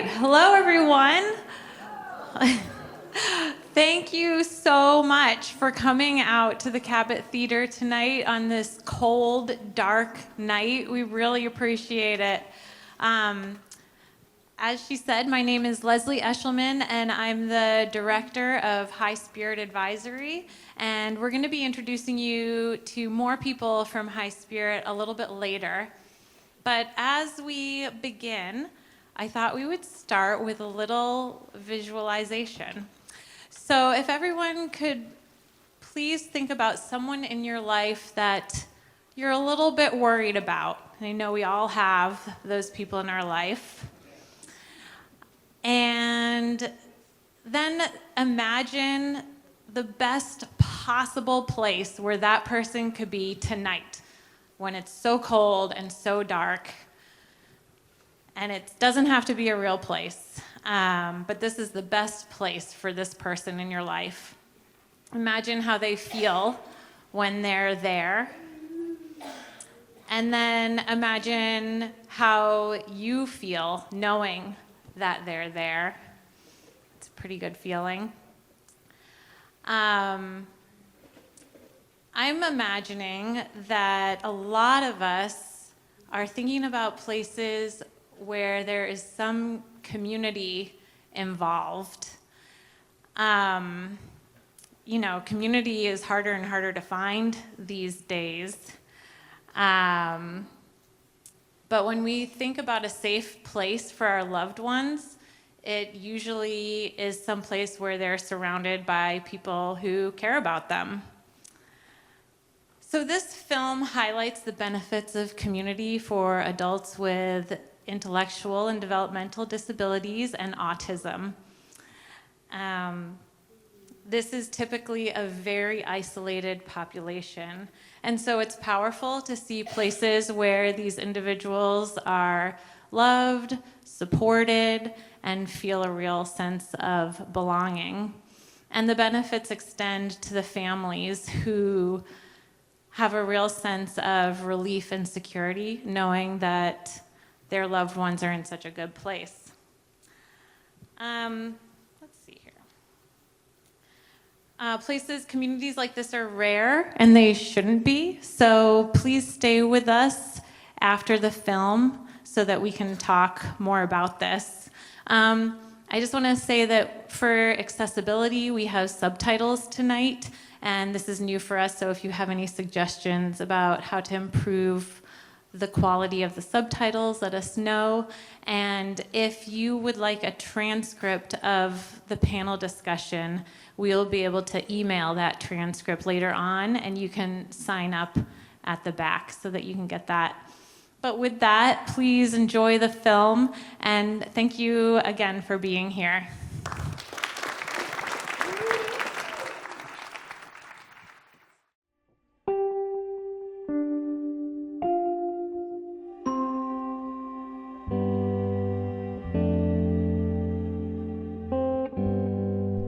right. Hello, everyone. Thank you so much for coming out to the Cabot Theater tonight on this cold, dark night. We really appreciate it. As she said, my name is Leslie Eshelman, and I'm the Director of High Spirit Advisory. And we're going to be introducing you to more people from High Spirit a little bit later. But as we begin, I thought we would start with a little visualization. So if everyone could please think about someone in your life that you're a little bit worried about. I know we all have those people in our life. And then imagine the best possible place where that person could be tonight when it's so cold and so dark. And it doesn't have to be a real place, but this is the best place for this person in your life. Imagine how they feel when they're there. And then imagine how you feel knowing that they're there. It's a pretty good feeling. I'm imagining that a lot of us are thinking about places where there is some community involved. Community is harder and harder to find these days. But when we think about a safe place for our loved ones, it usually is some place where they're surrounded by people who care about them. So this film highlights the benefits of community for adults with intellectual and developmental disabilities and autism. This is typically a very isolated population. And so it's powerful to see places where these individuals are loved, supported, and feel a real sense of belonging. And the benefits extend to the families who have a real sense of relief and security, knowing that their loved ones are in such a good place. Let's see here. Communities like this are rare, and they shouldn't be. So please stay with us after the film so that we can talk more about this. I just want to say that for accessibility, we have subtitles tonight, and this is new for us, so if you have any suggestions about how to improve the quality of the subtitles, let us know. And if you would like a transcript of the panel discussion, we'll be able to email that transcript later on, and you can sign up at the back so that you can get that. But with that, please enjoy the film, and thank you again for being here.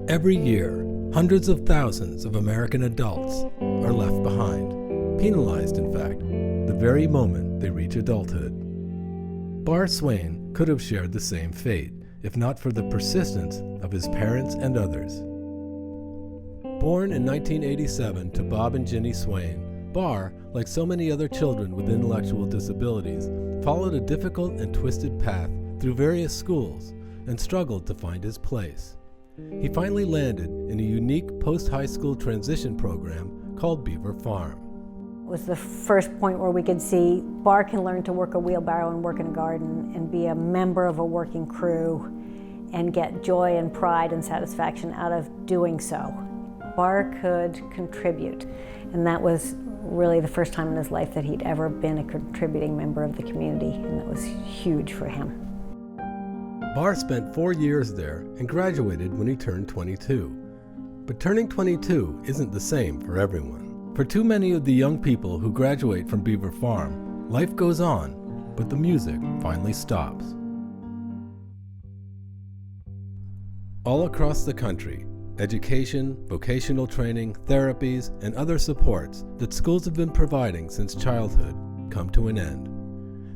Every year, hundreds of thousands of American adults are left behind, penalized in fact, the very moment they reach adulthood. Bar Swain could have shared the same fate, if not for the persistence of his parents and others. Born in 1987 to Bob and Ginny Swain, Bar, like so many other children with intellectual disabilities, followed a difficult and twisted path through various schools and struggled to find his place. He finally landed in a unique post-high school transition program called Beaver Farm. It was the first point where we could see Bar can learn to work a wheelbarrow and work in a garden and be a member of a working crew and get joy and pride and satisfaction out of doing so. Bar could contribute, and that was really the first time in his life that he'd ever been a contributing member of the community, and that was huge for him. Bar spent 4 years there and graduated when he turned 22. But turning 22 isn't the same for everyone. For too many of the young people who graduate from Beaver Farm, life goes on, but the music finally stops. All across the country, education, vocational training, therapies, and other supports that schools have been providing since childhood come to an end.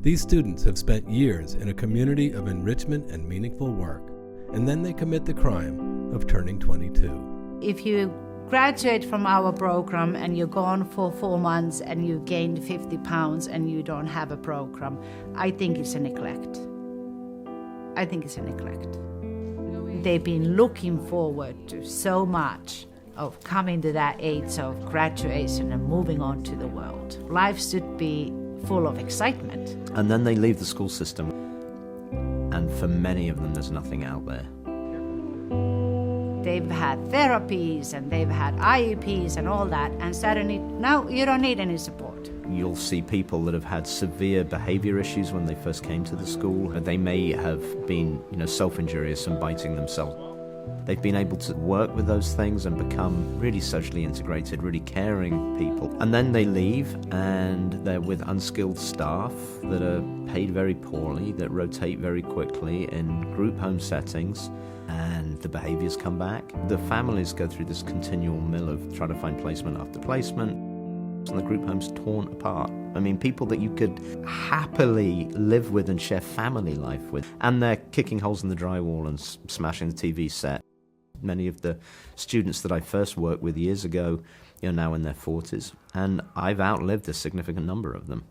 These students have spent years in a community of enrichment and meaningful work, and then they commit the crime of turning 22. If you graduate from our program and you're gone for 4 months and you gained 50 pounds and you don't have a program, I think it's a neglect. I think it's a neglect. They've been looking forward to so much of coming to that age of graduation and moving on to the world. Life should be full of excitement. And then they leave the school system, and for many of them there's nothing out there. They've had therapies and they've had IEPs and all that, and suddenly now you don't need any support. You'll see people that have had severe behavior issues when they first came to the school. They may have been, self-injurious and biting themselves. They've been able to work with those things and become really socially integrated, really caring people. And then they leave and they're with unskilled staff that are paid very poorly, that rotate very quickly in group home settings, and the behaviors come back. The families go through this continual mill of trying to find placement after placement, and the group home's torn apart. I mean, people that you could happily live with and share family life with, and they're kicking holes in the drywall and smashing the TV set. Many of the students that I first worked with years ago are now in their 40s, and I've outlived a significant number of them.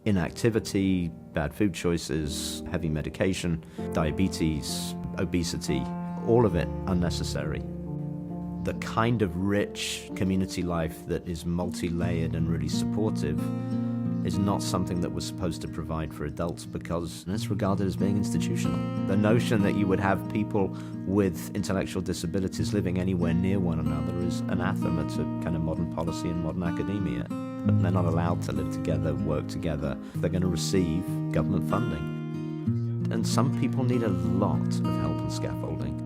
Inactivity, bad food choices, heavy medication, diabetes, obesity, all of it unnecessary. The kind of rich community life that is multi-layered and really supportive is not something that we're supposed to provide for adults because it's regarded as being institutional. The notion that you would have people with intellectual disabilities living anywhere near one another is anathema to kind of modern policy and modern academia. But they're not allowed to live together, work together. They're going to receive government funding. And some people need a lot of help and scaffolding.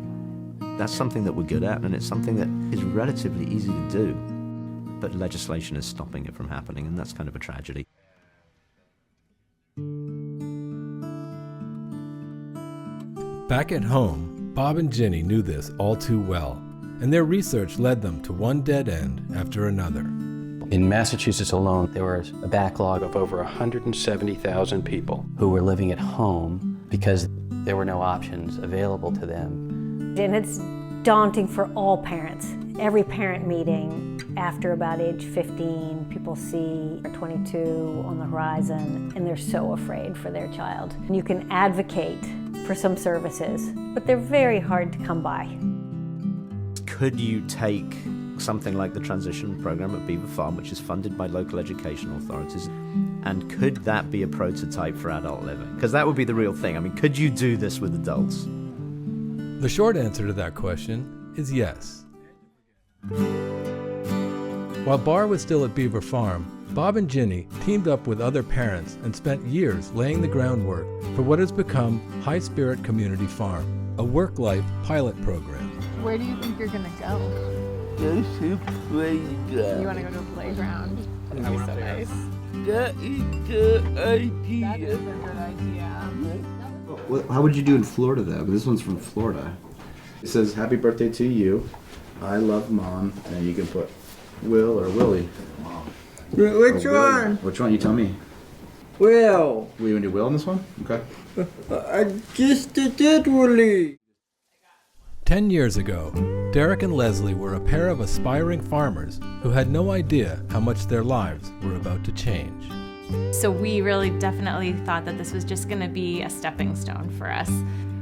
That's something that we're good at, and it's something that is relatively easy to do. But legislation is stopping it from happening, and that's kind of a tragedy. Back at home, Bob and Ginny knew this all too well, and their research led them to one dead end after another. In Massachusetts alone, there was a backlog of over 170,000 people who were living at home because there were no options available to them. And it's daunting for all parents. Every parent meeting after about age 15, people see 22 on the horizon and they're so afraid for their child. And you can advocate for some services, but they're very hard to come by. Could you take something like the transition program at Beaver Farm, which is funded by local education authorities, and could that be a prototype for adult living? Because that would be the real thing. I mean, could you do this with adults? The short answer to that question is yes. While Bar was still at Beaver Farm, Bob and Ginny teamed up with other parents and spent years laying the groundwork for what has become High Spirit Community Farm, a work-life pilot program. Where do you think you're gonna go? Go to playground. You wanna go to a playground? That'd be so nice. That is the idea. That is a good idea. How would you do in Florida though? This one's from Florida. It says, "Happy birthday to you. I love Mom," and you can put Will or Willie. Which one? Which one? You tell me. Will. We want to do Will in this one? Okay. I just did Willie. 10 years ago, Derek and Leslie were a pair of aspiring farmers who had no idea how much their lives were about to change. So we really definitely thought that this was just going to be a stepping stone for us.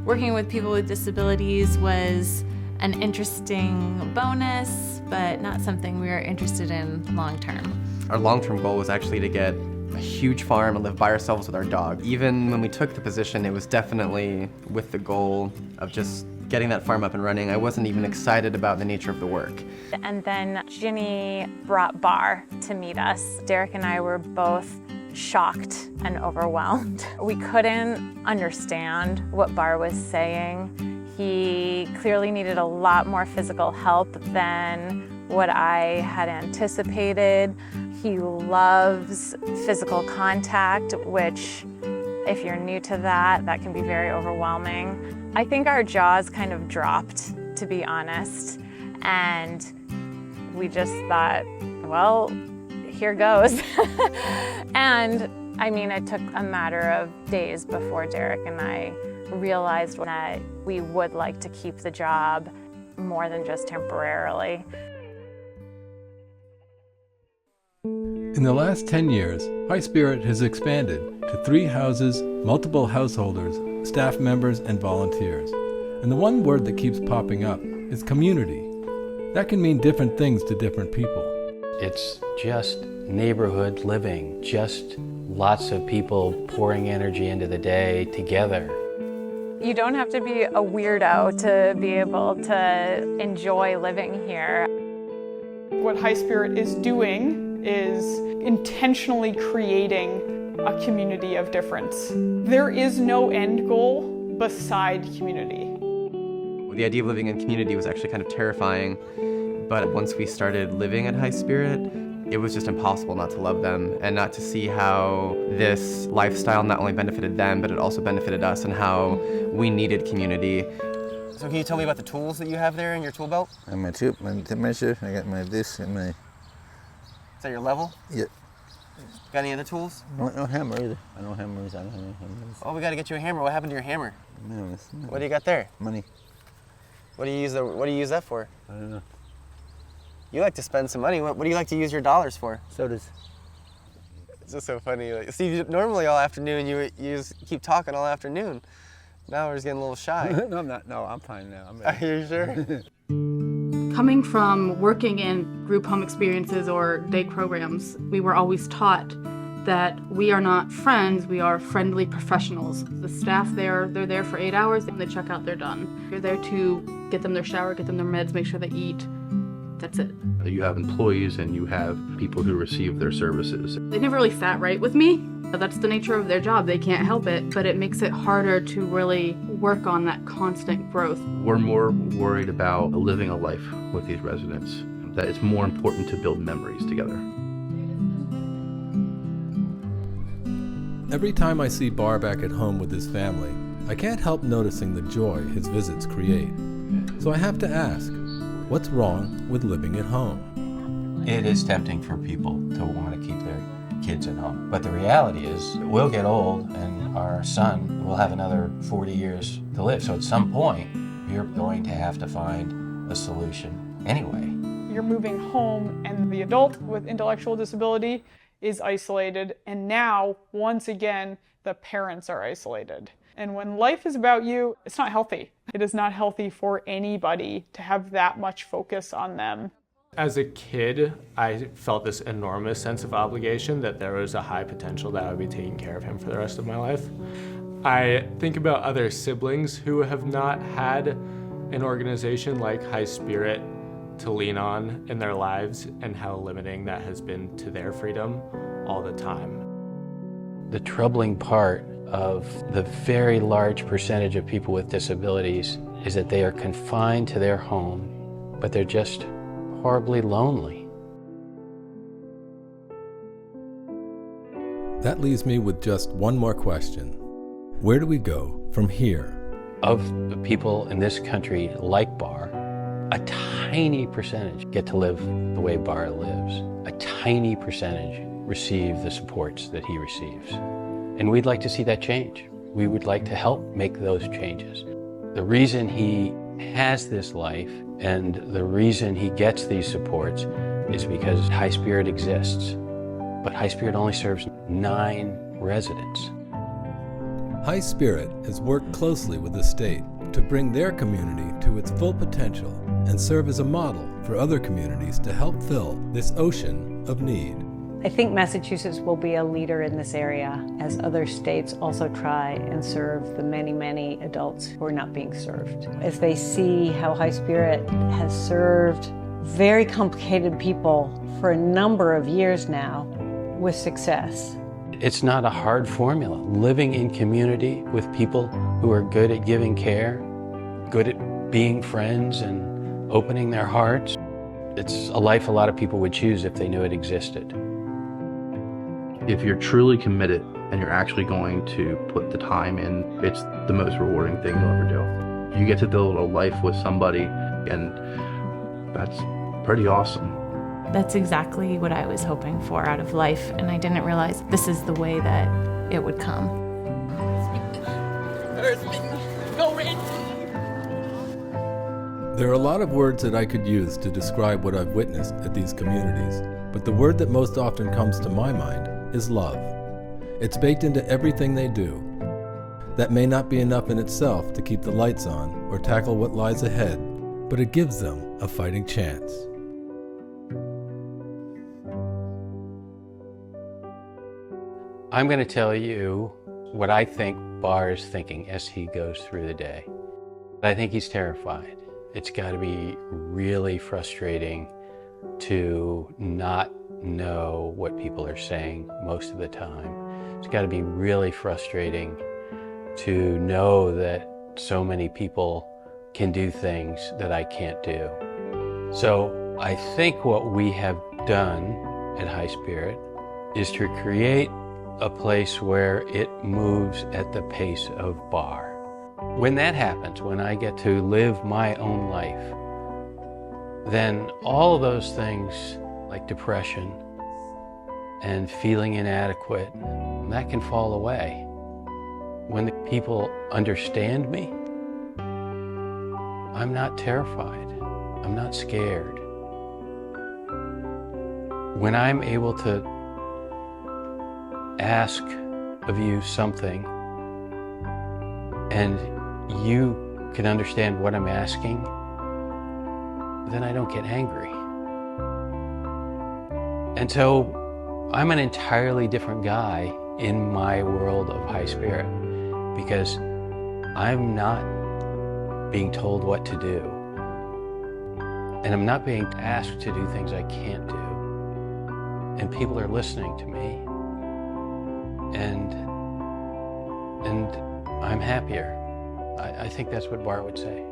Working with people with disabilities was an interesting bonus, but not something we were interested in long term. Our long-term goal was actually to get a huge farm and live by ourselves with our dog. Even when we took the position, it was definitely with the goal of just getting that farm up and running. I wasn't even excited about the nature of the work. And then Ginny brought Bar to meet us. Derek and I were both shocked and overwhelmed. We couldn't understand what Bar was saying. He clearly needed a lot more physical help than what I had anticipated. He loves physical contact, which if you're new to that, that can be very overwhelming. I think our jaws kind of dropped, to be honest, and we just thought, well, here goes. And I mean, it took a matter of days before Derek and I realized that we would like to keep the job more than just temporarily. In the last 10 years, High Spirit has expanded to 3 houses, multiple householders, staff members, and volunteers. And the one word that keeps popping up is community. That can mean different things to different people. It's just neighborhood living, just lots of people pouring energy into the day together. You don't have to be a weirdo to be able to enjoy living here. What High Spirit is doing is intentionally creating a community of difference. There is no end goal beside community. The idea of living in community was actually kind of terrifying, but once we started living at High Spirit, it was just impossible not to love them and not to see how this lifestyle not only benefited them, but it also benefited us and how we needed community. So can you tell me about the tools that you have there in your tool belt? And my tube, my tape measure, I got my this and my... Is that your level? Yeah. Got any other tools? No hammer either. I don't have hammers, I don't have any hammers. Oh, we gotta get you a hammer. What happened to your hammer? No, What do you got there? money. What do you use that for? I don't know. You like to spend some money. What do you like to use your dollars for? Sodas. It's just so funny. Like, Steve, normally all afternoon you just keep talking all afternoon. Now we're just getting a little shy. No, I'm not. No, I'm fine now. I'm Are you sure? Coming from working in group home experiences or day programs, we were always taught that we are not friends, we are friendly professionals. The staff there, they're there for 8 hours, and they check out, they're done. You're there to get them their shower, get them their meds, make sure they eat. That's it. You have employees and you have people who receive their services. They never really sat right with me. That's the nature of their job, they can't help it, but it makes it harder to really work on that constant growth. We're more worried about living a life with these residents, that it's more important to build memories together. Every time I see Bar back at home with his family, I can't help noticing the joy his visits create. So I have to ask, what's wrong with living at home? It is tempting for people to want to keep their kids at home. But the reality is, we'll get old and our son will have another 40 years to live. So at some point, you're going to have to find a solution anyway. You're moving home and the adult with intellectual disability is isolated, and now, once again, the parents are isolated. And when life is about you, it's not healthy. It is not healthy for anybody to have that much focus on them. As a kid, I felt this enormous sense of obligation that there was a high potential that I would be taking care of him for the rest of my life. I think about other siblings who have not had an organization like High Spirit to lean on in their lives and how limiting that has been to their freedom all the time. The troubling part of the very large percentage of people with disabilities is that they are confined to their home, but they're just horribly lonely. That leaves me with just one more question. Where do we go from here? Of the people in this country like Bar, a tiny percentage get to live the way Bar lives. A tiny percentage receive the supports that he receives. And we'd like to see that change. We would like to help make those changes. The reason he has this life and the reason he gets these supports is because High Spirit exists. But High Spirit only serves 9 residents. High Spirit has worked closely with the state to bring their community to its full potential and serve as a model for other communities to help fill this ocean of need. I think Massachusetts will be a leader in this area as other states also try and serve the many, many adults who are not being served. As they see how High Spirit has served very complicated people for a number of years now with success. It's not a hard formula. Living in community with people who are good at giving care, good at being friends and opening their hearts. It's a life a lot of people would choose if they knew it existed. If you're truly committed and you're actually going to put the time in, it's the most rewarding thing you'll ever do. You get to build a life with somebody, and that's pretty awesome. That's exactly what I was hoping for out of life, and I didn't realize this is the way that it would come. There are a lot of words that I could use to describe what I've witnessed at these communities, but the word that most often comes to my mind is love. It's baked into everything they do. That may not be enough in itself to keep the lights on or tackle what lies ahead, but it gives them a fighting chance. I'm going to tell you what I think Bar is thinking as he goes through the day. I think he's terrified. It's got to be really frustrating to not know what people are saying most of the time. It's got to be really frustrating to know that so many people can do things that I can't do. So I think what we have done at High Spirit is to create a place where it moves at the pace of Bar. When that happens, when I get to live my own life, then all of those things like depression and feeling inadequate, that can fall away. When the people understand me, I'm not terrified. I'm not scared. When I'm able to ask of you something and you can understand what I'm asking, then I don't get angry. And so I'm an entirely different guy in my world of High Spirit because I'm not being told what to do. And I'm not being asked to do things I can't do. And people are listening to me. And I'm happier. I think that's what Bar would say.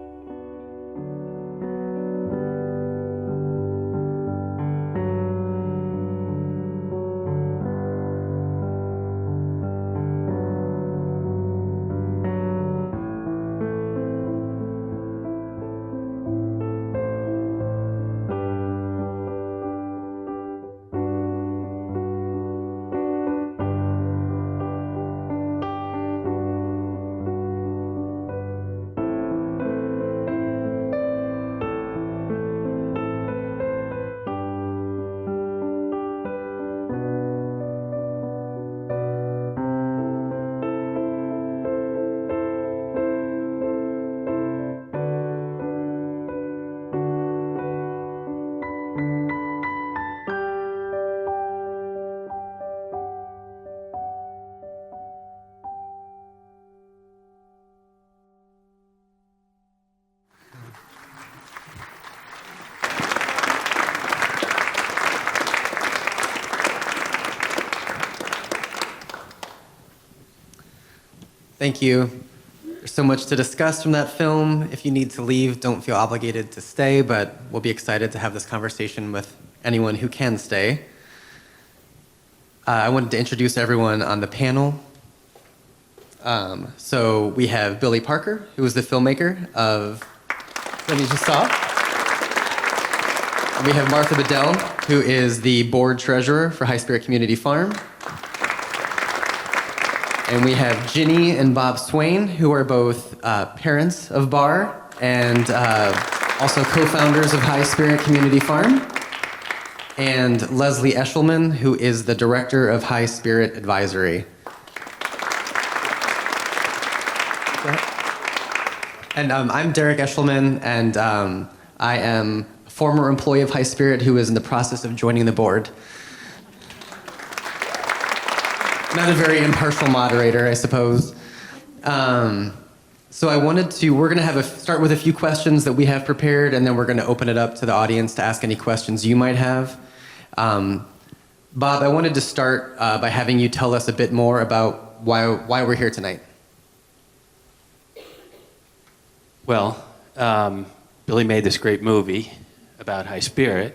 Thank you. There's so much to discuss from that film. If you need to leave, don't feel obligated to stay, but we'll be excited to have this conversation with anyone who can stay. I wanted to introduce everyone on the panel. So we have Billy Parker, who is the filmmaker of that you just saw. And we have Martha Bedell, who is the board treasurer for High Spirit Community Farm. And we have Ginny and Bob Swain, who are both parents of Bar and also co-founders of High Spirit Community Farm. And Leslie Eshelman, who is the director of High Spirit Advisory. And I'm Derek Eshelman, and I am a former employee of High Spirit who is in the process of joining the board. Not a very impartial moderator, I suppose. So we're gonna start with a few questions that we have prepared, and then we're gonna open it up to the audience to ask any questions you might have. Bob, I wanted to start by having you tell us a bit more about why we're here tonight. Well, Billy made this great movie about High Spirit.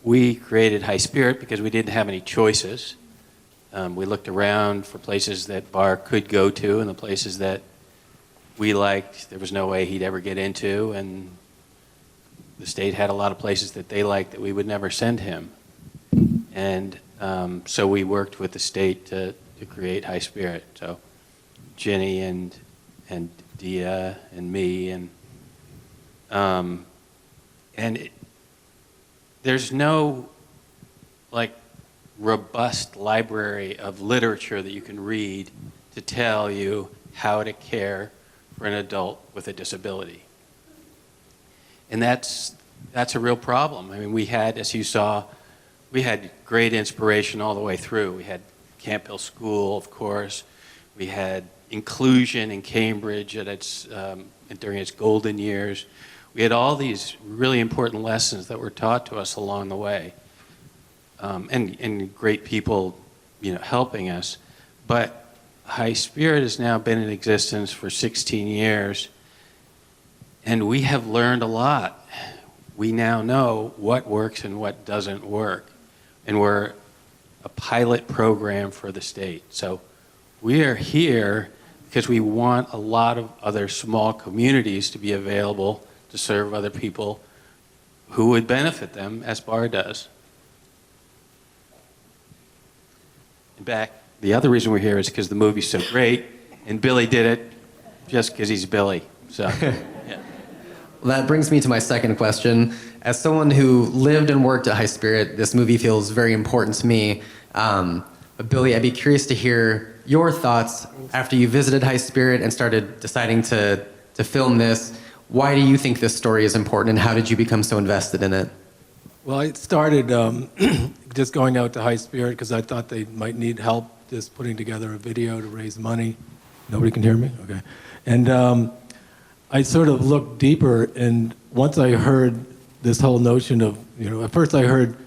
We created High Spirit because we didn't have any choices. We looked around for places that Bar could go to and the places that we liked there was no way he'd ever get into, and the state had a lot of places that they liked that we would never send him. And so we worked with the state to create High Spirit. So Ginny and Dia and me there's no like robust library of literature that you can read to tell you how to care for an adult with a disability. And that's a real problem. I mean, we had, as you saw, we had great inspiration all the way through. We had Camp Hill School, of course. We had inclusion in Cambridge at during its golden years. We had all these really important lessons that were taught to us along the way, and great people, helping us. But High Spirit has now been in existence for 16 years, and we have learned a lot. We now know what works and what doesn't work, and we're a pilot program for the state. So we are here because we want a lot of other small communities to be available to serve other people who would benefit them, as BAR does. In fact, the other reason we're here is because the movie's so great, and Billy did it just because he's Billy. So, yeah. Well, that brings me to my second question. As someone who lived and worked at High Spirit, this movie feels very important to me. But Billy, I'd be curious to hear your thoughts after you visited High Spirit and started deciding to film this. Why do you think this story is important, and how did you become so invested in it? Well, I started just going out to High Spirit because I thought they might need help just putting together a video to raise money. Nobody can hear me? Okay. And I sort of looked deeper, and once I heard this whole notion of, at first I heard,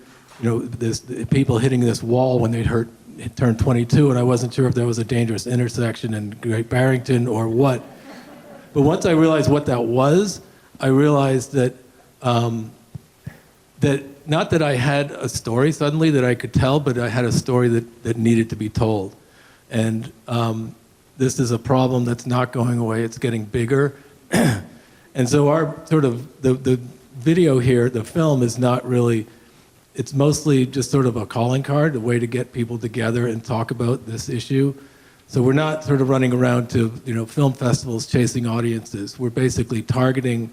this people hitting this wall when they turned 22, and I wasn't sure if there was a dangerous intersection in Great Barrington or what. But once I realized what that was, I realized that not that I had a story suddenly that I could tell, but I had a story that needed to be told. And this is a problem that's not going away, it's getting bigger. And so our sort of, the video here, the film is not really, it's mostly just sort of a calling card, a way to get people together and talk about this issue. So we're not sort of running around to film festivals chasing audiences. We're basically targeting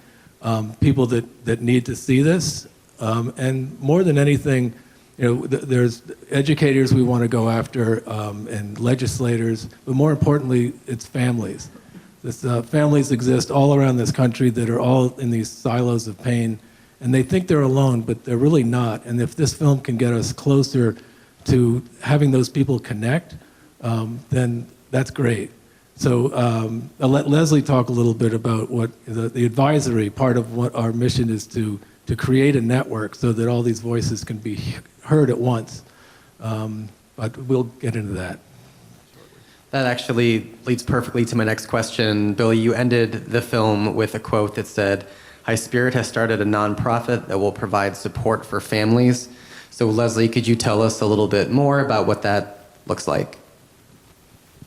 people that need to see this. And more than anything, there's educators we want to go after and legislators, but more importantly, it's families. Families exist all around this country that are all in these silos of pain, and they think they're alone, but they're really not. And if this film can get us closer to having those people connect, then that's great. So I'll let Leslie talk a little bit about what the advisory part of what our mission is to create a network so that all these voices can be heard at once. But we'll get into that. That actually leads perfectly to my next question. Billy, you ended the film with a quote that said, "High Spirit has started a nonprofit that will provide support for families." So Leslie, could you tell us a little bit more about what that looks like?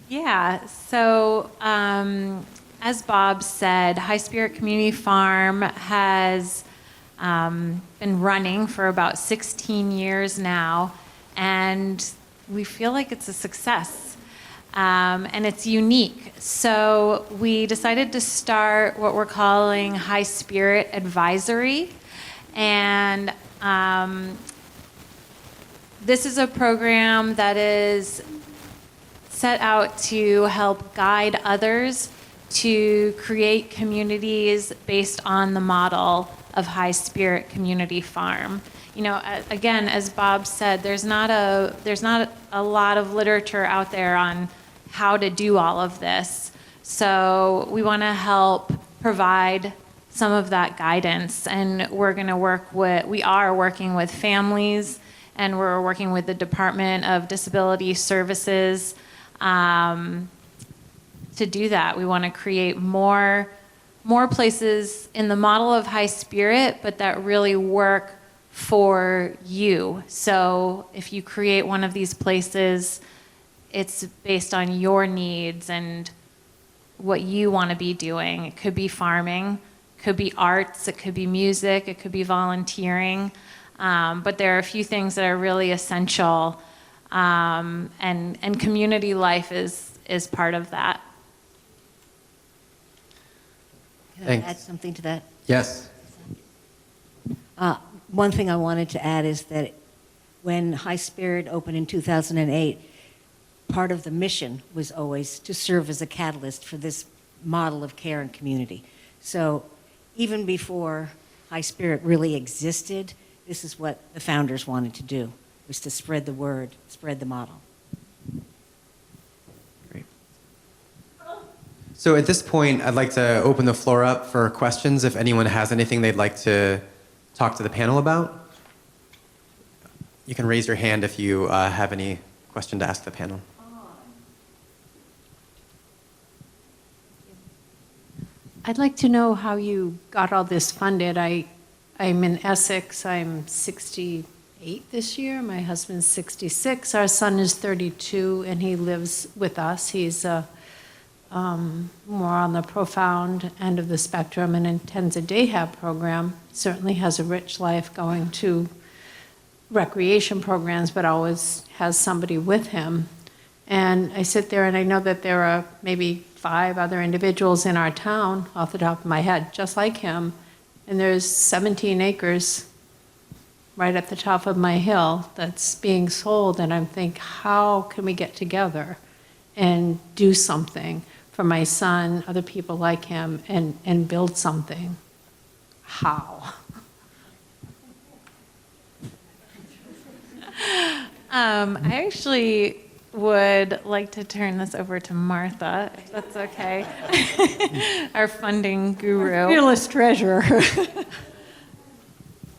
Yeah, so as Bob said, High Spirit Community Farm has been running for about 16 years now, and we feel like it's a success. And it's unique. So we decided to start what we're calling High Spirit Advisory. And this is a program that is set out to help guide others to create communities based on the model of High Spirit Community Farm. Again, as Bob said, there's not a lot of literature out there on how to do all of this. So we want to help provide some of that guidance, and we are working with families, and we're working with the Department of Disability Services to do that. We want to create more places in the model of High Spirit, but that really work for you. So if you create one of these places, it's based on your needs and what you want to be doing. It could be farming, Could be arts, it could be music, it could be volunteering. But there are a few things that are really essential, and community life is part of that. Can I Thanks. add something to that? Yes. One thing I wanted to add is that when High Spirit opened in 2008, part of the mission was always to serve as a catalyst for this model of care and community. So even before High Spirit really existed, this is what the founders wanted to do, was to spread the word, spread the model. So at this point, I'd like to open the floor up for questions if anyone has anything they'd like to talk to the panel about. You can raise your hand if you have any question to ask the panel. I'd like to know how you got all this funded. I'm in Essex. I'm 68 this year. My husband's 66. Our son is 32, and he lives with us. He's more on the profound end of the spectrum and attends a day hab program. Certainly has a rich life going to recreation programs, but always has somebody with him. And I sit there and I know that there are maybe 5 other individuals in our town, off the top of my head, just like him. And there's 17 acres right at the top of my hill that's being sold. And I'm thinking, how can we get together and do something for my son, other people like him, and build something? How? I actually would like to turn this over to Martha, if that's okay. Our funding guru. Fearless treasurer.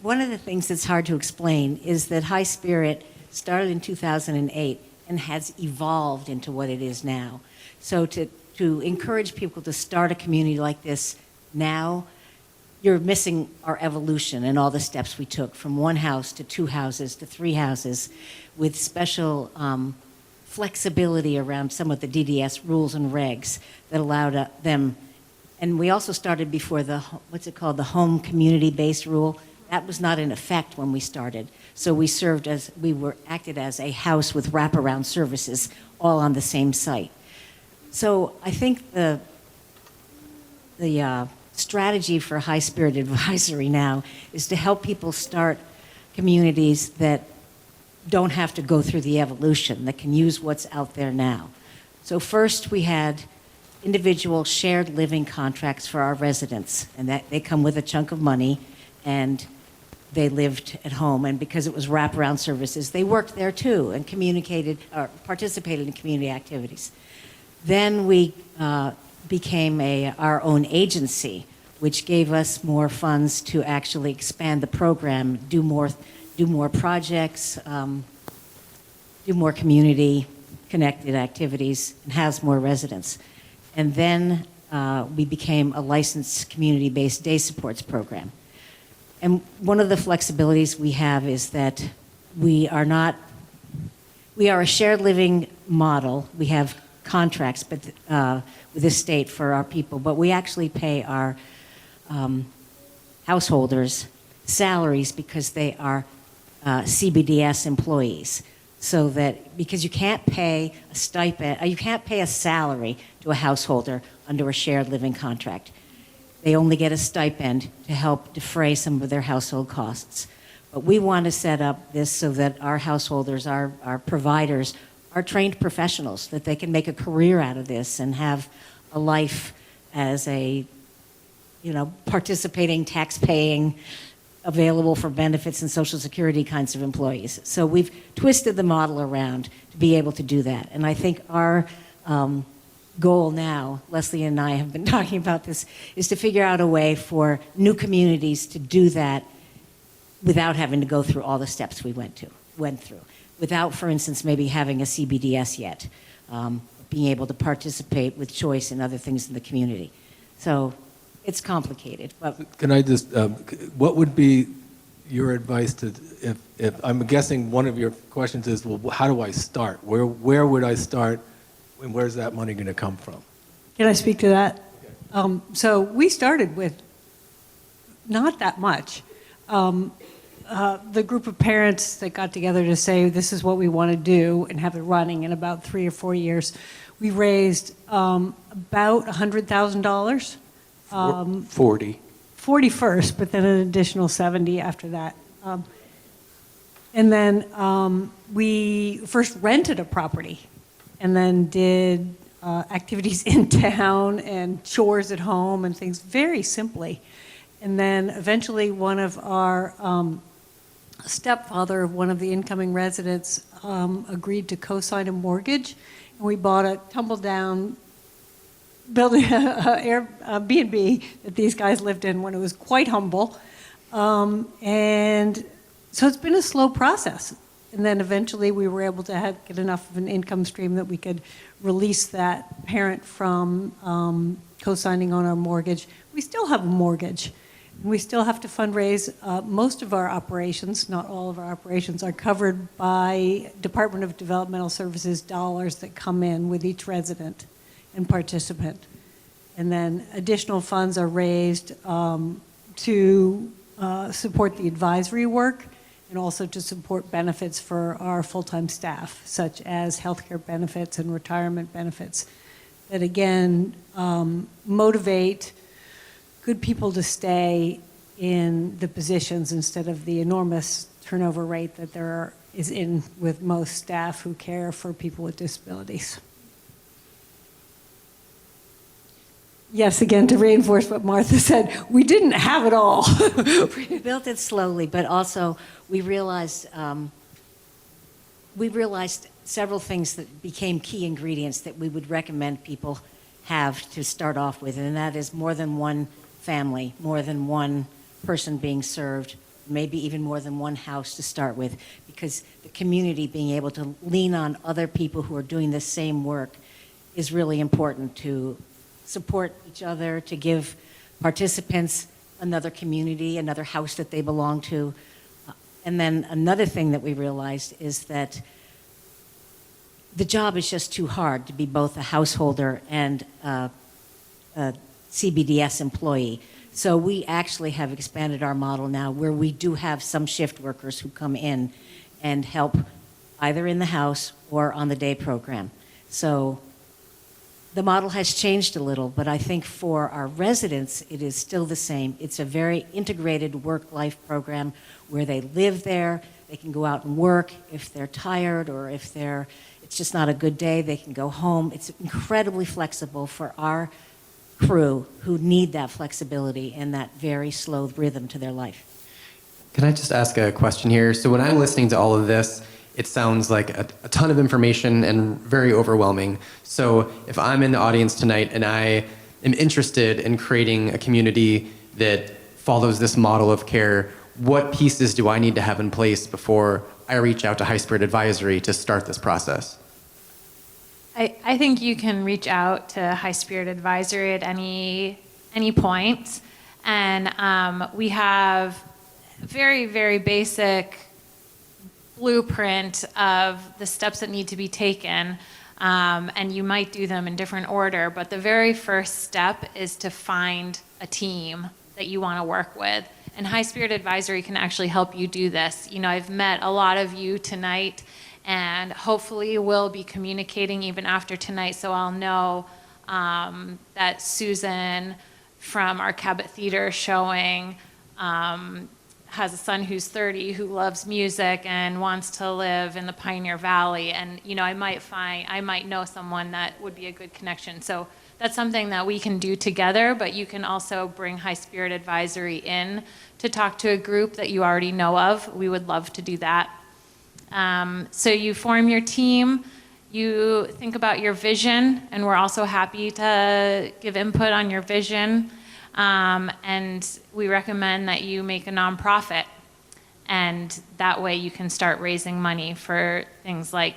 One of the things that's hard to explain is that High Spirit started in 2008 and has evolved into what it is now. So to encourage people to start a community like this now, you're missing our evolution and all the steps we took from 1 house to 2 houses to 3 houses with special flexibility around some of the DDS rules and regs that allowed them. And we also started before the, what's it called, the home community-based rule. That was not in effect when we started. So we acted as a house with wraparound services all on the same site. So I think the strategy for High Spirit Advisory now is to help people start communities that don't have to go through the evolution, that can use what's out there now. So first we had individual shared living contracts for our residents, and that they come with a chunk of money, and they lived at home. And because it was wraparound services, they worked there too and communicated or participated in community activities. Then we became our own agency, which gave us more funds to actually expand the program, do more projects, do more community-connected activities, and house more residents. And then we became a licensed community-based day supports program. And one of the flexibilities we have is that we are a shared living model. We have contracts with the state for our people, but we actually pay our householders salaries because they are CBDS employees. So that, because you can't pay a stipend, you can't pay a salary to a householder under a shared living contract. They only get a stipend to help defray some of their household costs. But we want to set up this so that our householders, our providers, are trained professionals, that they can make a career out of this and have a life as a, participating, tax-paying, available for benefits and Social Security kinds of employees. So we've twisted the model around to be able to do that. And I think our goal now, Leslie and I have been talking about this, is to figure out a way for new communities to do that without having to go through all the steps we went through. Without, for instance, maybe having a CBDS yet, being able to participate with choice and other things in the community. So it's complicated. But can I just, what would be your advice to, if I'm guessing one of your questions is, well, how do I start? Where would I start, and where's that money going to come from? Can I speak to that? So we started with not that much. The group of parents that got together to say this is what we want to do and have it running in about 3 or 4 years, we raised about $100,000. 40 first, but then an additional 70 after that. And then we first rented a property and then did activities in town and chores at home and things very simply. And then eventually one of our stepfather of one of the incoming residents agreed to co-sign a mortgage, and we bought a tumble-down building, a B&B that these guys lived in when it was quite humble. And so it's been a slow process. And then eventually we were able to get enough of an income stream that we could release that parent from co-signing on our mortgage. We still have a mortgage. We still have to fundraise. Most of our operations, not all of our operations, are covered by Department of Developmental Services dollars that come in with each resident and participant. And then additional funds are raised to support the advisory work and also to support benefits for our full-time staff, such as healthcare benefits and retirement benefits, that again motivate good people to stay in the positions instead of the enormous turnover rate that there is in with most staff who care for people with disabilities. Yes, again, to reinforce what Martha said, we didn't have it all. We built it slowly, but also we realized several things that became key ingredients that we would recommend people have to start off with, and that is more than one family, more than one person being served, maybe even more than one house to start with, because the community being able to lean on other people who are doing the same work is really important to support each other, to give participants another community, another house that they belong to. And then another thing that we realized is that the job is just too hard to be both a householder and a CBDS employee. So we actually have expanded our model now where we do have some shift workers who come in and help either in the house or on the day program. So the model has changed a little, but I think for our residents, it is still the same. It's a very integrated work-life program where they live there, they can go out and work. If they're tired or if it's just not a good day, they can go home. It's incredibly flexible for our crew who need that flexibility and that very slow rhythm to their life. Can I just ask a question here? So when I'm listening to all of this, it sounds like a ton of information and very overwhelming. So if I'm in the audience tonight and I am interested in creating a community that follows this model of care, what pieces do I need to have in place before I reach out to High Spirit Advisory to start this process? I think you can reach out to High Spirit Advisory at any point. And we have very, very basic blueprint of the steps that need to be taken. And you might do them in different order, but the very first step is to find a team that you want to work with. And High Spirit Advisory can actually help you do this. You know, I've met a lot of you tonight, and hopefully we'll be communicating even after tonight, so I'll know that Susan from our Cabot Theater showing has a son who's 30 who loves music and wants to live in the Pioneer Valley, and you know, I might know someone that would be a good connection. So that's something that we can do together, but you can also bring High Spirit Advisory in to talk to a group that you already know of. We would love to do that. So you form your team, you think about your vision, and we're also happy to give input on your vision. And we recommend that you make a nonprofit, and that way you can start raising money for things like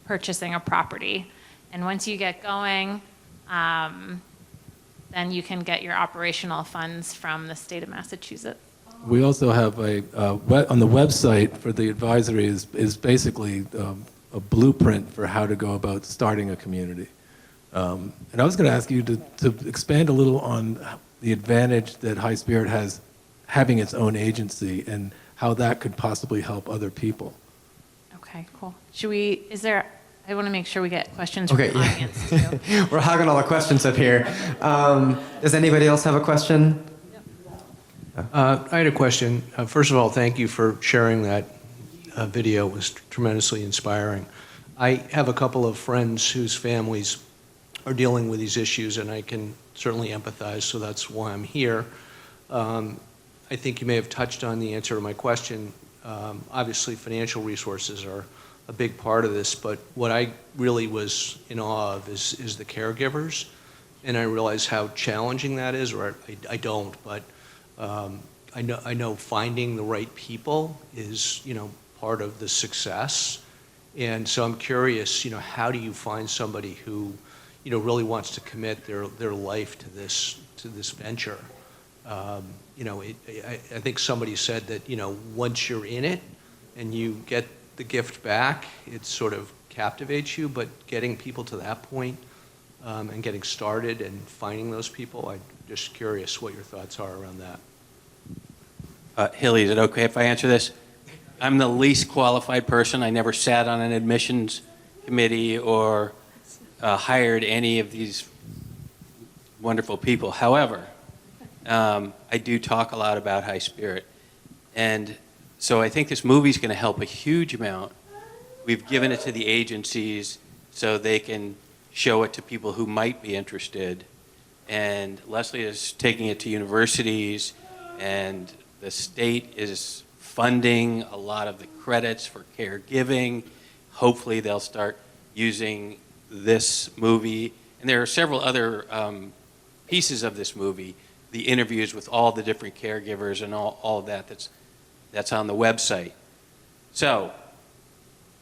purchasing a property. And once you get going, then you can get your operational funds from the state of Massachusetts. We also have on the website for the advisory is basically a blueprint for how to go about starting a community. And I was going to ask you to expand a little on the advantage that High Spirit has having its own agency and how that could possibly help other people. Okay, cool. I want to make sure we get questions Okay, from the audience too. We're hogging all the questions up here. Does anybody else have a question? I had a question. First of all, thank you for sharing that video. It was tremendously inspiring. I have a couple of friends whose families are dealing with these issues, and I can certainly empathize, so that's why I'm here. I think you may have touched on the answer to my question. Obviously, financial resources are a big part of this, but what I really was in awe of is the caregivers, and I realize how challenging that is, or I don't, but I know finding the right people is, part of the success. And so I'm curious, how do you find somebody who, really wants to commit their life to this venture? I think somebody said that, once you're in it and you get the gift back, it sort of captivates you, but getting people to that point and getting started and finding those people, I'm just curious what your thoughts are around that. Hilly, is it okay if I answer this? I'm the least qualified person. I never sat on an admissions committee or hired any of these wonderful people. However, I do talk a lot about high spirit. And so I think this movie's going to help a huge amount. We've given it to the agencies so they can show it to people who might be interested. And Leslie is taking it to universities, and the state is funding a lot of the credits for caregiving. Hopefully they'll start using this movie. And there are several other pieces of this movie, the interviews with all the different caregivers and all of that's on the website. So,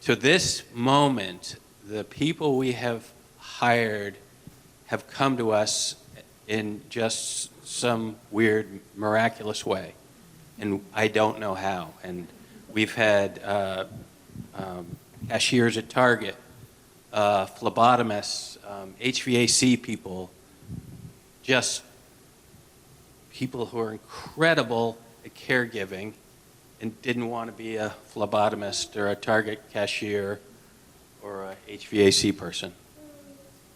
to this moment, the people we have hired have come to us in just some weird, miraculous way. And I don't know how. And we've had cashiers at Target, phlebotomists, HVAC people, just people who are incredible at caregiving and didn't want to be a phlebotomist or a Target cashier or a HVAC person.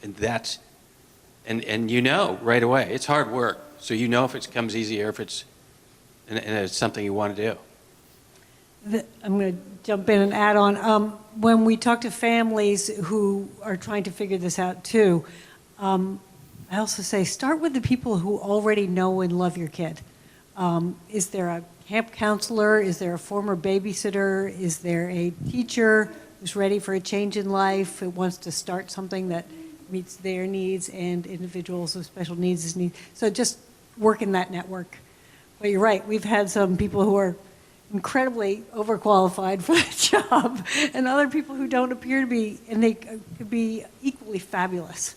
And that's, and right away, it's hard work. So if it comes easy or if it's, and it's something you want to do. I'm going to jump in and add on. When we talk to families who are trying to figure this out too, I also say start with the people who already know and love your kid. Is there a camp counselor? Is there a former babysitter? Is there a teacher who's ready for a change in life, who wants to start something that meets their needs and individuals with special needs' needs? So just work in that network. But you're right, we've had some people who are incredibly overqualified for the job and other people who don't appear to be, and they could be equally fabulous.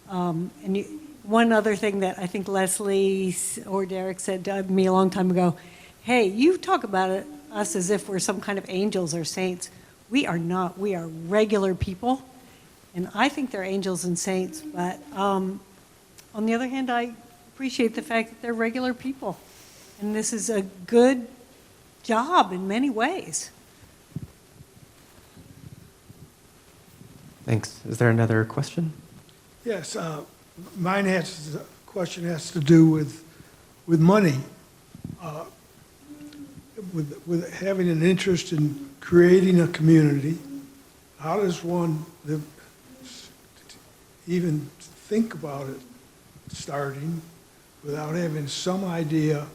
One other thing that I think Leslie or Derek said to me a long time ago, hey, you talk about us as if we're some kind of angels or saints. We are not. We are regular people. And I think they're angels and saints. But on the other hand, I appreciate the fact that they're regular people. And this is a good job in many ways. Thanks. Is there another question? Yes, question has to do with money. With having an interest in creating a community, how does one even think about it starting without having some idea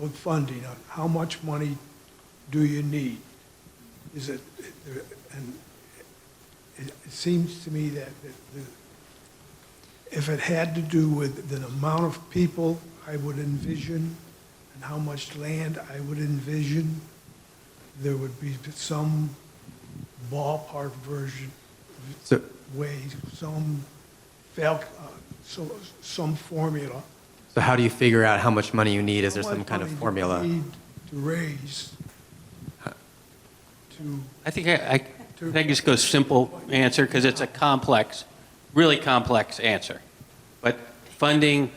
of funding? How much money do you need? And it seems to me that if it had to do with the amount of people I would envision and how much land I would envision, there would be some ballpark version, some formula. So how do you figure out how much money you need? Is there some kind of formula? Need to raise to. I think I just go simple answer because it's a complex, really complex answer. But funding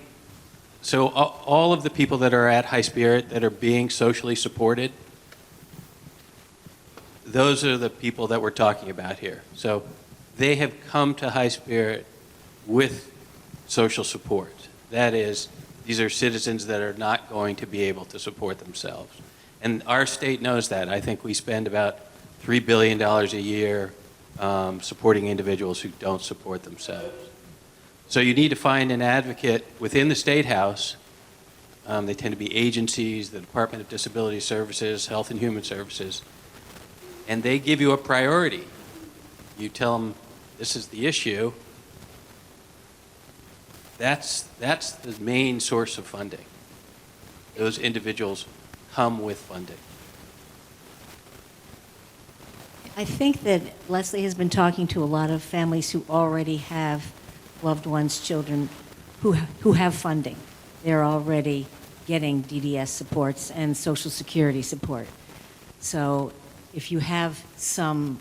So all of the people that are at High Spirit that are being socially supported, those are the people that we're talking about here. So they have come to High Spirit with social support. That is, these are citizens that are not going to be able to support themselves. And our state knows that. I think we spend about $3 billion a year supporting individuals who don't support themselves. So you need to find an advocate within the State House. They tend to be agencies, the Department of Disability Services, Health and Human Services, and they give you a priority. You tell them, this is the issue. That's the main source of funding. Those individuals come with funding. I think that Leslie has been talking to a lot of families who already have loved ones, children, who have funding. They're already getting DDS supports and Social Security support. So if you have some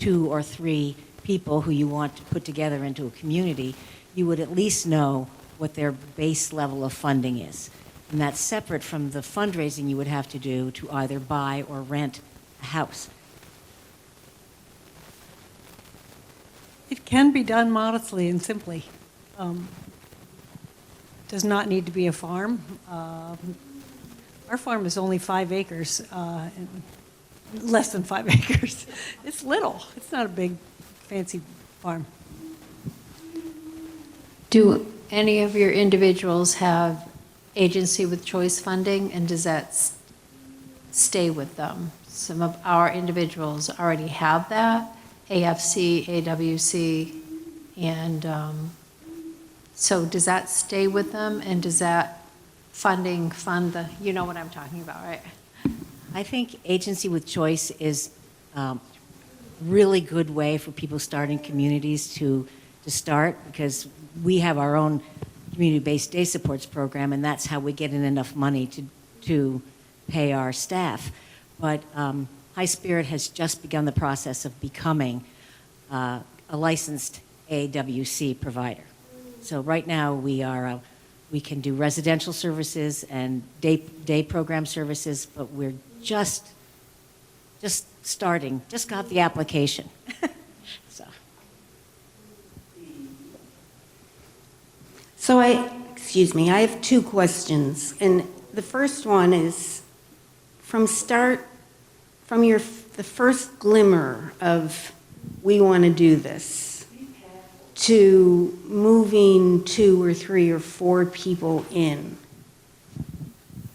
2 or 3 people who you want to put together into a community, you would at least know what their base level of funding is. And that's separate from the fundraising you would have to do to either buy or rent a house. It can be done modestly and simply. Does not need to be a farm. Our farm is only 5 acres, less than 5 acres. It's little. It's not a big, fancy farm. Do any of your individuals have agency with choice funding, and does that stay with them? Some of our individuals already have that, AFC, AWC, and so does that stay with them, and does that funding fund the, you know what I'm talking about, right? I think agency with choice is a really good way for people starting communities to start, because we have our own community-based day supports program, and that's how we get in enough money to pay our staff. But High Spirit has just begun the process of becoming a licensed AWC provider. So right now we can do residential services and day program services, but we're just starting, just got the application. So I have 2 questions. And the first one is, from the first glimmer of we want to do this, to moving 2 or 3 or 4 people in,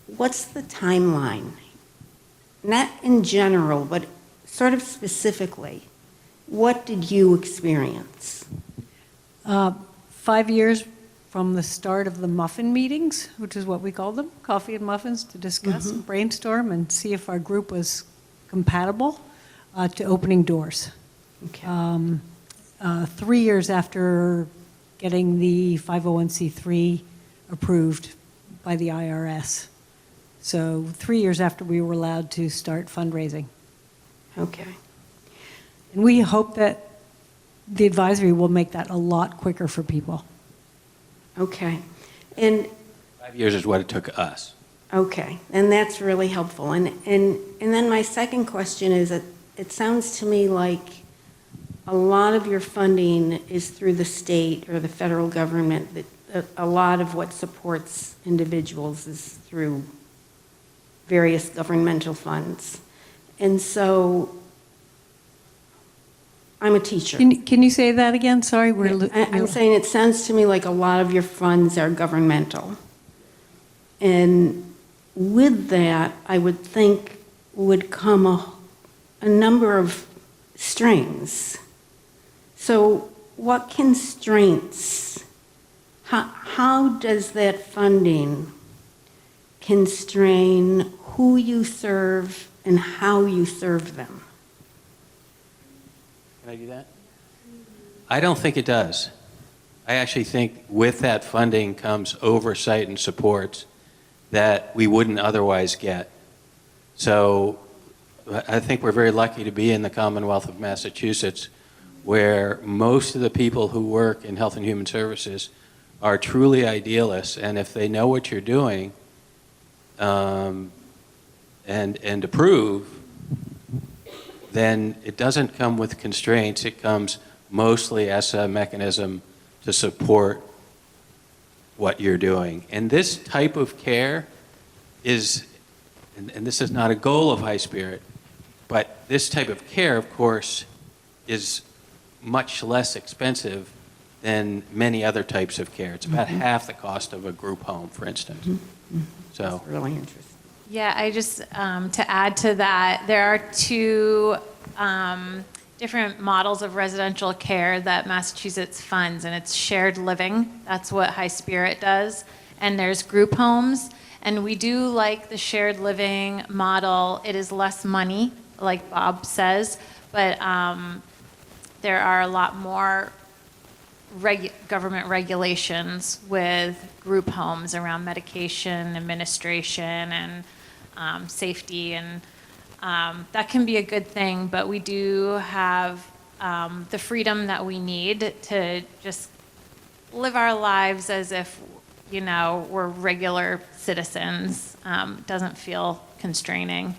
what's the timeline? Not in general, but sort of specifically, what did you experience? 5 years from the start of the muffin meetings, which is what we call them, coffee and muffins, to discuss and brainstorm and see if our group was compatible, to opening doors. Okay. 3 years after getting the 501c3 approved by the IRS. So 3 years after we were allowed to start fundraising. Okay. And we hope that the advisory will make that a lot quicker for people. Okay. And 5 years is what it took us. okay, and that's really helpful. And then my second question is that it sounds to me like a lot of your funding is through the state or the federal government. That a lot of what supports individuals is through various governmental funds. And so I'm a teacher. Can you say that again? Sorry. I'm saying it sounds to me like a lot of your funds are governmental. And with that, I would think would come a number of strings. So what constraints, how does that funding constrain who you serve and how you serve them? Can I do that? I don't think it does. I actually think with that funding comes oversight and support that we wouldn't otherwise get. So I think we're very lucky to be in the Commonwealth of Massachusetts, where most of the people who work in Health and Human Services are truly idealists, and if they know what you're doing and approve, then it doesn't come with constraints. It comes mostly as a mechanism to support what you're doing. And this type of care is, and this is not a goal of High Spirit, but this type of care, of course, is much less expensive than many other types of care. It's about half the cost of a group home, for instance. So That's really interesting. Yeah, I just, to add to that, there are two different models of residential care that Massachusetts funds, and it's shared living. That's what High Spirit does. And there's group homes. And we do like the shared living model. It is less money, like Bob says, but there are a lot more government regulations with group homes around medication administration and safety, and that can be a good thing, but we do have the freedom that we need to just live our lives as if, you know, we're regular citizens. Doesn't feel constraining.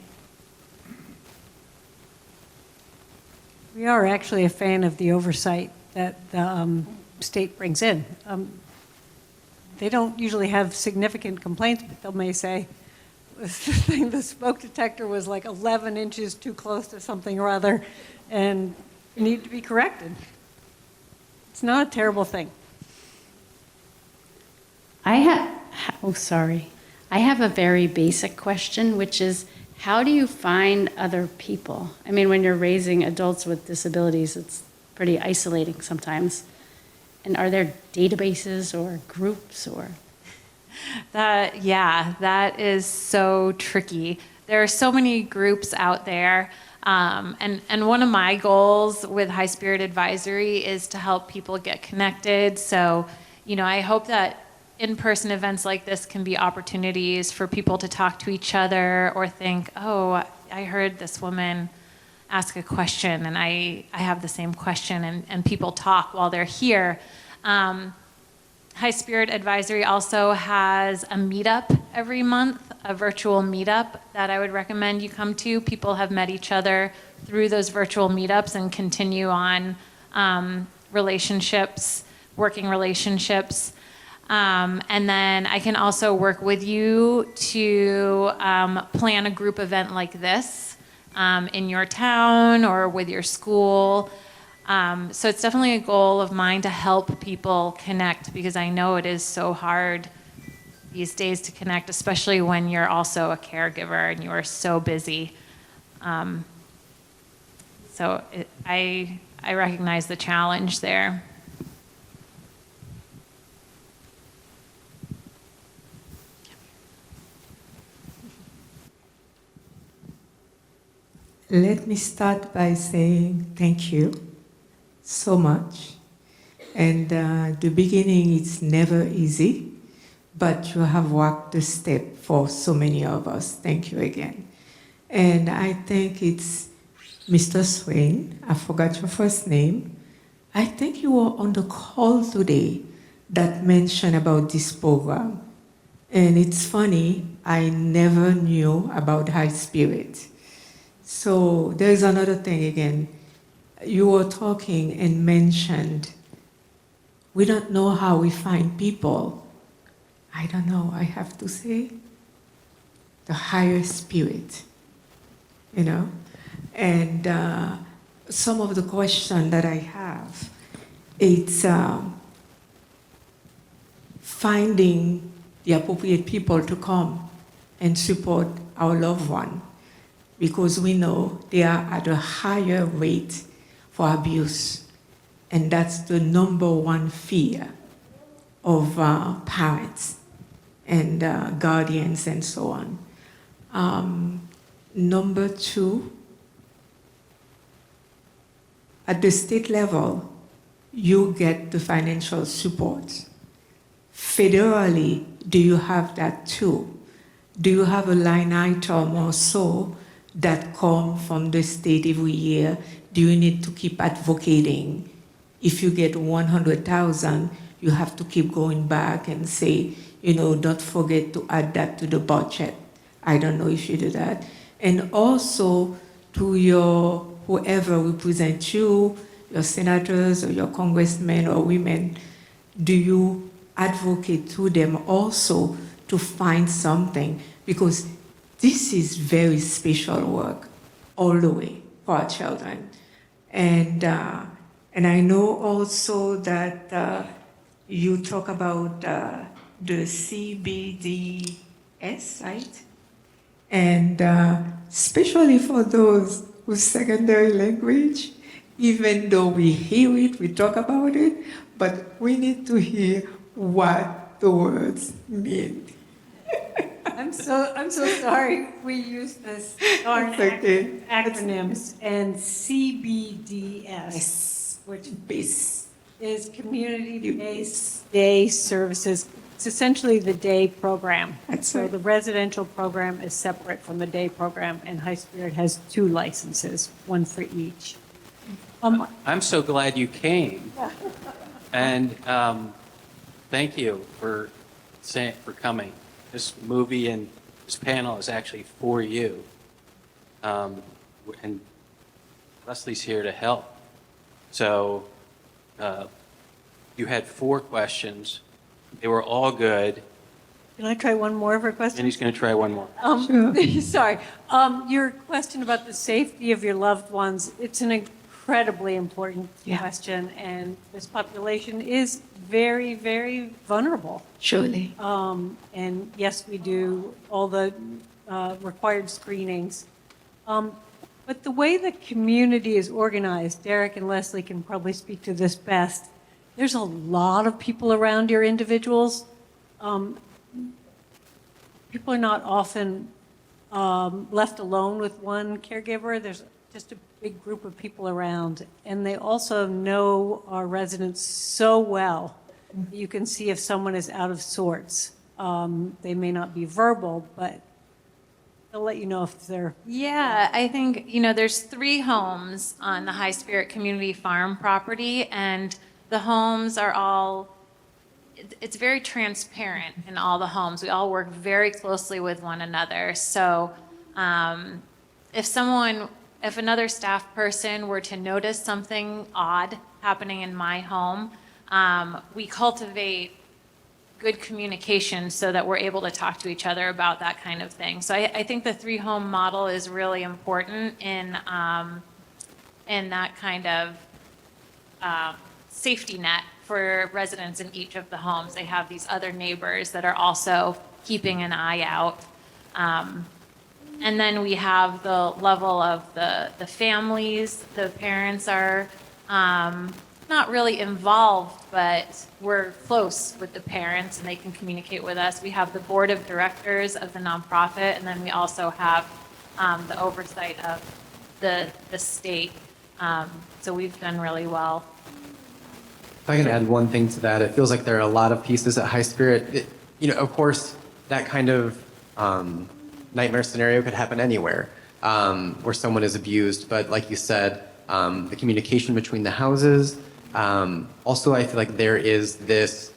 We are actually a fan of the oversight that the state brings in. They don't usually have significant complaints, but they may say, the smoke detector was like 11 inches too close to something or other, and it needed to be corrected. It's not a terrible thing. I have a very basic question, which is, how do you find other people? I mean, when you're raising adults with disabilities, it's pretty isolating sometimes. And are there databases or groups or? That is so tricky. There are so many groups out there. And one of my goals with High Spirit Advisory is to help people get connected. So, you know, I hope that in-person events like this can be opportunities for people to talk to each other or think, oh, I heard this woman ask a question and I have the same question, and people talk while they're here. High Spirit Advisory also has a meetup every month, a virtual meetup that I would recommend you come to. People have met each other through those virtual meetups and continue on relationships, working relationships. And then I can also work with you to plan a group event like this in your town or with your school. So it's definitely a goal of mine to help people connect, because I know it is so hard these days to connect, especially when you're also a caregiver and you are so busy. I recognize the challenge there. Let me start by saying thank you so much. And the beginning is never easy, but you have walked the step for so many of us. Thank you again. And I think it's Mr. Swain, I forgot your first name. I think you were on the call today that mentioned about this program. And it's funny, I never knew about High Spirit. So there's another thing again. You were talking and mentioned, we don't know how we find people. I don't know, I have to say, the higher spirit, you know? And some of the questions that I have, it's finding the appropriate people to come and support our loved one, because we know they are at a higher rate for abuse. And that's the number one fear of parents and guardians and so on. Number two, at the state level, you get the financial support. Federally, do you have that too? Do you have a line item or so that come from the state every year? Do you need to keep advocating? If you get 100,000, you have to keep going back and say, don't forget to add that to the budget. I don't know if you do that. And also to your whoever represents you, your senators or your congressmen or women, do you advocate to them also to find something? Because this is very special work all the way for our children. And I know also that you talk about the CBDS, right? And especially for those with secondary language, even though we hear it, we talk about it, but we need to hear what the words mean. I'm so sorry. We use this darn okay. acronyms and CBDS, which is Community-Based Day Services. It's essentially the day program. So the residential program is separate from the day program, and High Spirit has 2 licenses, one for each. I'm so glad you came. And thank you for coming. This movie and this panel is actually for you. And Leslie's here to help. So you had 4 questions. They were all good. Can I try one more of her question? And he's going to try one more. Sorry. Your question about the safety of your loved ones, it's an incredibly important question, and this population is very, very vulnerable. Surely. And yes, we do all the required screenings. But the way the community is organized, Derek and Leslie can probably speak to this best, there's a lot of people around your individuals. People are not often left alone with one caregiver. There's just a big group of people around, and they also know our residents so well. You can see if someone is out of sorts. They may not be verbal, but they'll let you know if they're... Yeah, I think, there's 3 homes on the High Spirit Community Farm property, and the homes are all, it's very transparent in all the homes. We all work very closely with one another. So if another staff person were to notice something odd happening in my home, we cultivate good communication so that we're able to talk to each other about that kind of thing. So I think the 3-home model is really important in that kind of safety net for residents in each of the homes. They have these other neighbors that are also keeping an eye out. And then we have the level of the families. The parents are not really involved, but we're close with the parents and they can communicate with us. We have the board of directors of the nonprofit, and then we also have the oversight of the state. So we've done really well. If I can add one thing to that, it feels like there are a lot of pieces at High Spirit. Of course, that kind of nightmare scenario could happen anywhere where someone is abused. But like you said, the communication between the houses. Also, I feel like there is this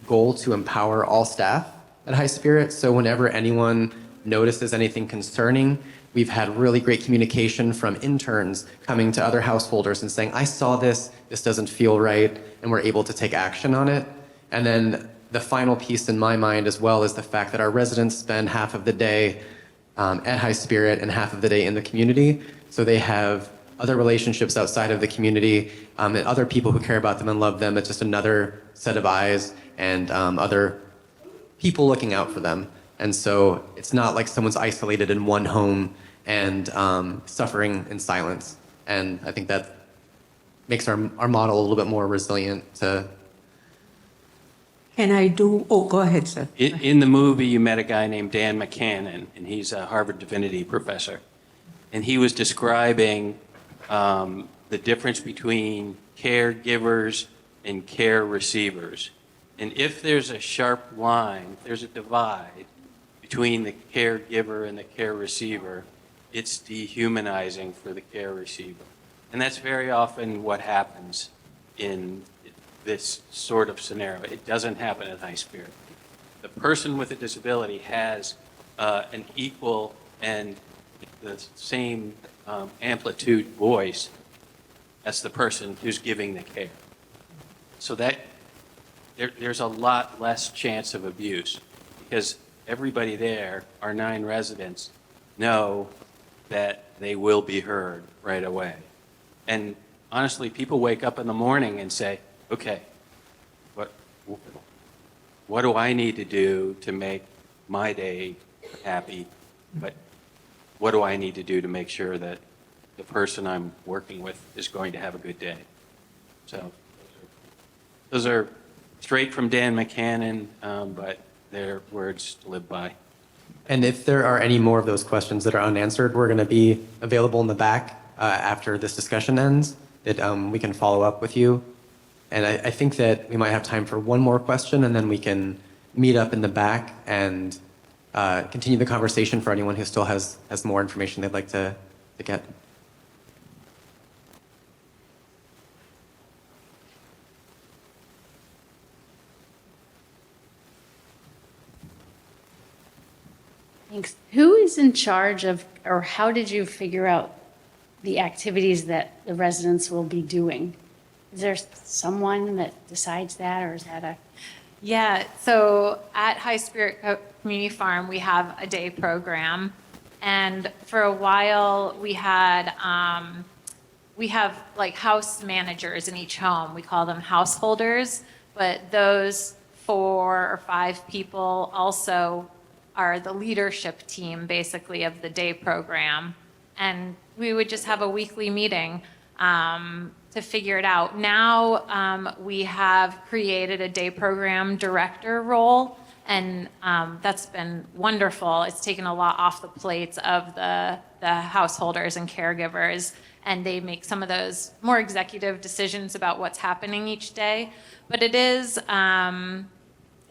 goal to empower all staff at High Spirit. So whenever anyone notices anything concerning, we've had really great communication from interns coming to other householders and saying, I saw this doesn't feel right, and we're able to take action on it. And then the final piece in my mind as well is the fact that our residents spend half of the day at High Spirit and half of the day in the community. So they have other relationships outside of the community and other people who care about them and love them. It's just another set of eyes and other people looking out for them. And so it's not like someone's isolated in one home and suffering in silence. And I think that makes our model a little bit more resilient to... Can I do... Oh, go ahead, sir. In the movie, you met a guy named Dan McCannon, and he's a Harvard Divinity professor. And he was describing the difference between caregivers and care receivers. And if there's a sharp line, if there's a divide between the caregiver and the care receiver, it's dehumanizing for the care receiver. And that's very often what happens in this sort of scenario. It doesn't happen at High Spirit. The person with a disability has an equal and the same amplitude voice as the person who's giving the care. So that there's a lot less chance of abuse because everybody there, our 9 residents, know that they will be heard right away. And honestly, people wake up in the morning and say, okay, what do I need to do to make my day happy? But what do I need to do to make sure that the person I'm working with is going to have a good day? So those are straight from Dan McCannon, but they're words to live by. And if there are any more of those questions that are unanswered, we're going to be available in the back after this discussion ends, that we can follow up with you. And I think that we might have time for one more question, and then we can meet up in the back and continue the conversation for anyone who still has more information they'd like to get. Thanks. Who is in charge of, or how did you figure out the activities that the residents will be doing? Is there someone that decides that, or is that a... Yeah, so at High Spirit Community Farm, we have a day program. And for a while, we have like house managers in each home. We call them householders, but those 4 or 5 people also are the leadership team, basically, of the day program. And we would just have a weekly meeting to figure it out. Now we have created a day program director role, and that's been wonderful. It's taken a lot off the plates of the householders and caregivers, and they make some of those more executive decisions about what's happening each day. But it is kind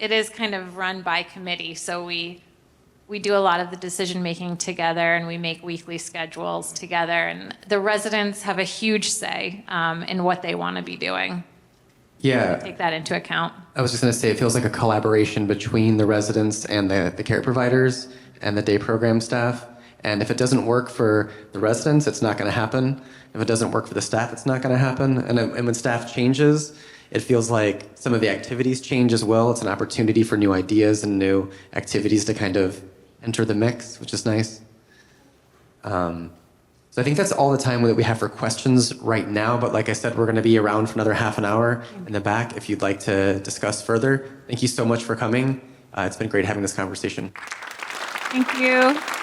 of run by committee, so we do a lot of the decision-making together, and we make weekly schedules together, and the residents have a huge say in what they want to be doing. Yeah. Take that into account. I was just going to say, it feels like a collaboration between the residents and the care providers and the day program staff. And if it doesn't work for the residents, it's not going to happen. If it doesn't work for the staff, it's not going to happen. And when staff changes, it feels like some of the activities change as well. It's an opportunity for new ideas and new activities to kind of enter the mix, which is nice. So I think that's all the time that we have for questions right now. But like I said, we're going to be around for another half an hour in the back if you'd like to discuss further. Thank you so much for coming. It's been great having this conversation. Thank you.